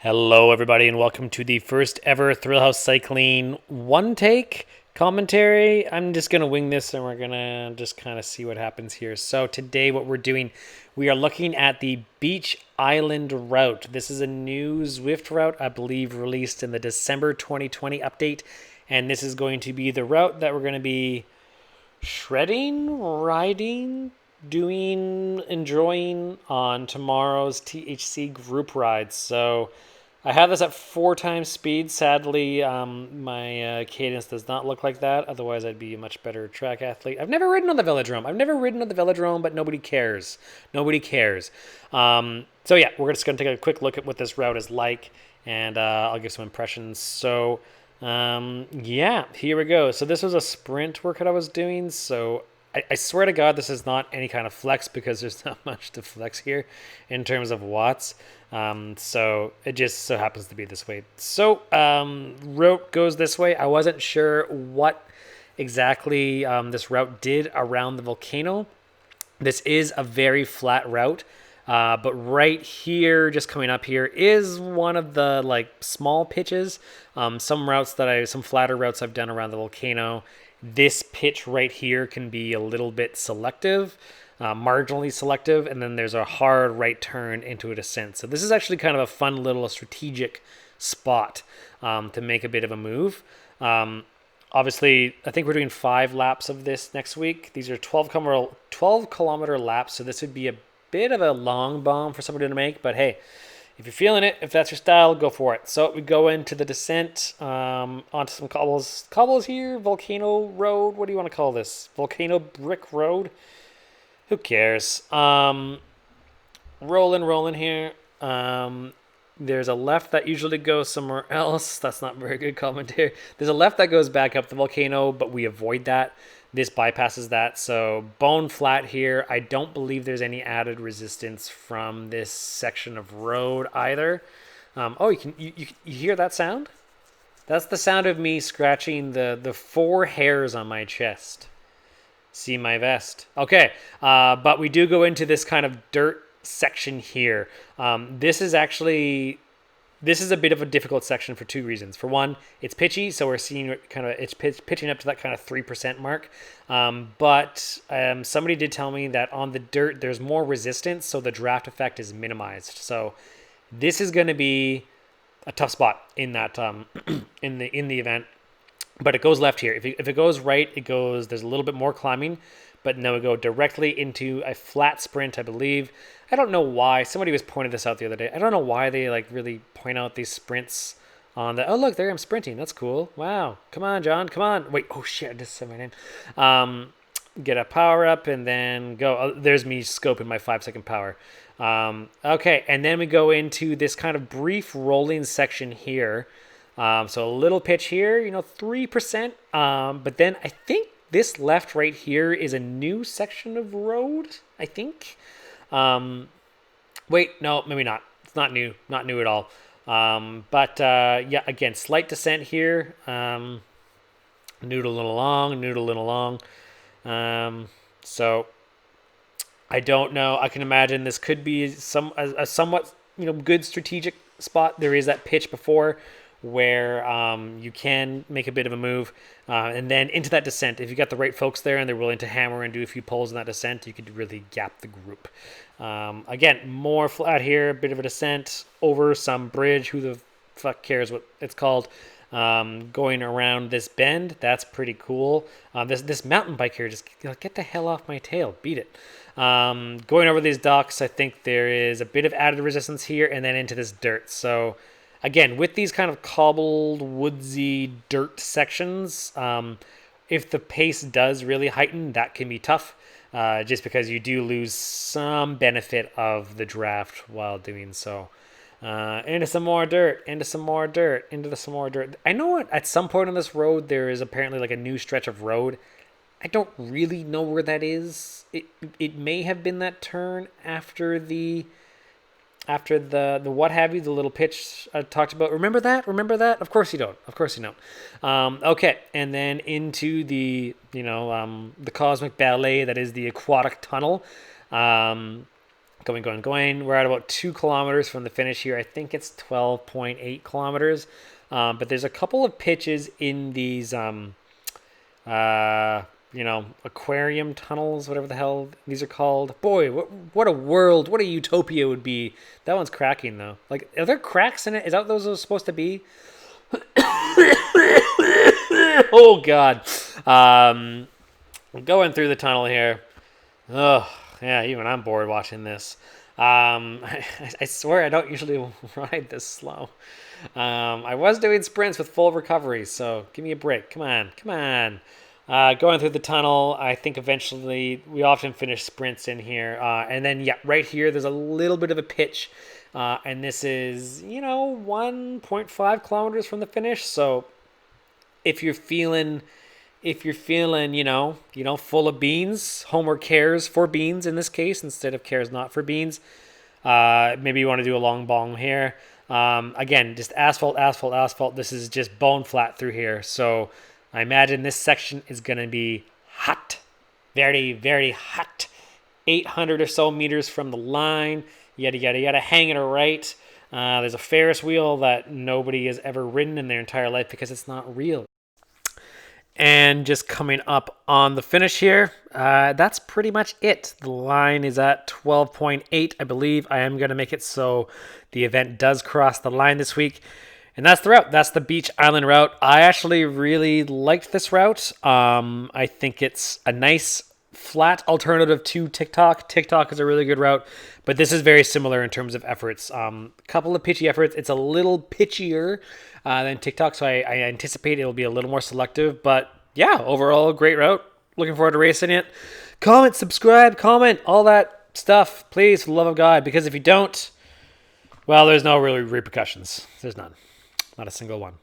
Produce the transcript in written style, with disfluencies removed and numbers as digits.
Hello, everybody, and welcome to the first ever Thrill House Cycling one take commentary. I'm just going to wing this and we're going to just kind of see what happens here. So, today, what we're doing, we are looking at the Beach Island route. This is a new Zwift route, I believe, released in the December 2020 update. And this is going to be the route that we're going to be shredding, riding, enjoying on tomorrow's THC group ride. So, I have this at 4 times speed. Sadly, my cadence does not look like that. Otherwise, I'd be a much better track athlete. I've never ridden on the velodrome, but nobody cares. Nobody cares. So yeah, we're just going to take a quick look at what this route is like, and I'll give some impressions. So yeah, here we go. So this was a sprint workout I was doing. So I swear to God, this is not any kind of flex because there's not much to flex here in terms of watts. So it just so happens to be this way. So route goes this way. I wasn't sure what exactly this route did around the volcano. This is a very flat route. But right here, just coming up here, is one of the small pitches. Some flatter routes I've done around the volcano. This pitch right here can be a little bit selective, marginally selective, and then there's a hard right turn into a descent. So this is actually kind of a fun little strategic spot to make a bit of a move. Obviously, I think we're doing 5 laps of this next week. These are 12 kilometer laps, so this would be a bit of a long bomb for somebody to make, but hey, if you're feeling it, if that's your style, go for it. So we go into the descent, onto some cobbles. Cobbles here, Volcano Road. What do you want to call this? Volcano Brick Road? Who cares? Rolling here. There's a left that usually goes somewhere else. That's not very good commentary. There's a left that goes back up the volcano, but we avoid that. This bypasses that, so bone flat here. I don't believe there's any added resistance from this section of road either. Oh, you hear that sound? That's the sound of me scratching the 4 hairs on my chest. See my vest. Okay, but we do go into this kind of dirt section here. This is a bit of a difficult section for 2 reasons. For one, it's pitchy, so we're seeing it's pitching up to that kind of 3% mark. But somebody did tell me that on the dirt there's more resistance, so the draft effect is minimized. So this is going to be a tough spot in that in the event. But it goes left here. If it goes right, there's a little bit more climbing. But no, we go directly into a flat sprint, I believe. I don't know why. Somebody was pointing this out the other day. I don't know why they really point out these sprints on the... Oh, look, there I'm sprinting. That's cool. Wow. Come on, John. Come on. Wait. Oh, shit. I just said my name. Get a power up and then go. Oh, there's me scoping my 5-second power. Okay, and then we go into this kind of brief rolling section here. So a little pitch here, 3%. But then I think this left right here is a new section of road, I think. Wait, no, maybe not. It's not new. Not new at all. But yeah, again, slight descent here. Noodling along. So I don't know. I can imagine this could be a somewhat good strategic spot. There is that pitch before where you can make a bit of a move, and then into that descent. If you got the right folks there and they're willing to hammer and do a few pulls in that descent, you could really gap the group. Again, more flat here, a bit of a descent over some bridge. Who the fuck cares what it's called? Going around this bend, that's pretty cool. This mountain bike here, just get the hell off my tail, beat it. Going over these docks, I think there is a bit of added resistance here, and then into this dirt. So again, with these kind of cobbled, woodsy dirt sections, if the pace does really heighten, that can be tough, just because you do lose some benefit of the draft while doing so. Into some more dirt. I know at some point on this road, there is apparently a new stretch of road. I don't really know where that is. It may have been that turn after the what have you, the little pitch I talked about. Remember that? Of course you don't. Okay, and then into the the cosmic ballet that is the aquatic tunnel. Going. We're at about 2 kilometers from the finish here. I think it's 12.8 kilometers. But there's a couple of pitches in these, aquarium tunnels, whatever the hell these are called. Boy, what a world, what a utopia would be. That one's cracking, though. Like, are there cracks in it? Is that what those are supposed to be? Oh, God. Going through the tunnel here. Oh, yeah, even I'm bored watching this. I swear I don't usually ride this slow. I was doing sprints with full recovery, so give me a break. Come on. Going through the tunnel, I think eventually we often finish sprints in here. And then, yeah, right here, there's a little bit of a pitch. And this is, 1.5 kilometers from the finish. So if you're feeling, full of beans, Homer cares for beans in this case, instead of cares not for beans. Maybe you want to do a long bong here. Again, just asphalt. This is just bone flat through here. So I imagine this section is going to be hot. Very, very hot. 800 or so meters from the line. Yada, hanging right. There's a Ferris wheel that nobody has ever ridden in their entire life because it's not real. And just coming up on the finish here, that's pretty much it. The line is at 12.8, I believe. I am going to make it so the event does cross the line this week. And that's the route. That's the Beach Island route. I actually really liked this route. I think it's a nice flat alternative to TikTok. TikTok is a really good route, but this is very similar in terms of efforts. Couple of pitchy efforts. It's a little pitchier than TikTok, so I anticipate it'll be a little more selective. But yeah, overall, a great route. Looking forward to racing it. Comment, subscribe, all that stuff, please, for the love of God. Because if you don't, well, there's no really repercussions. There's none. Not a single one.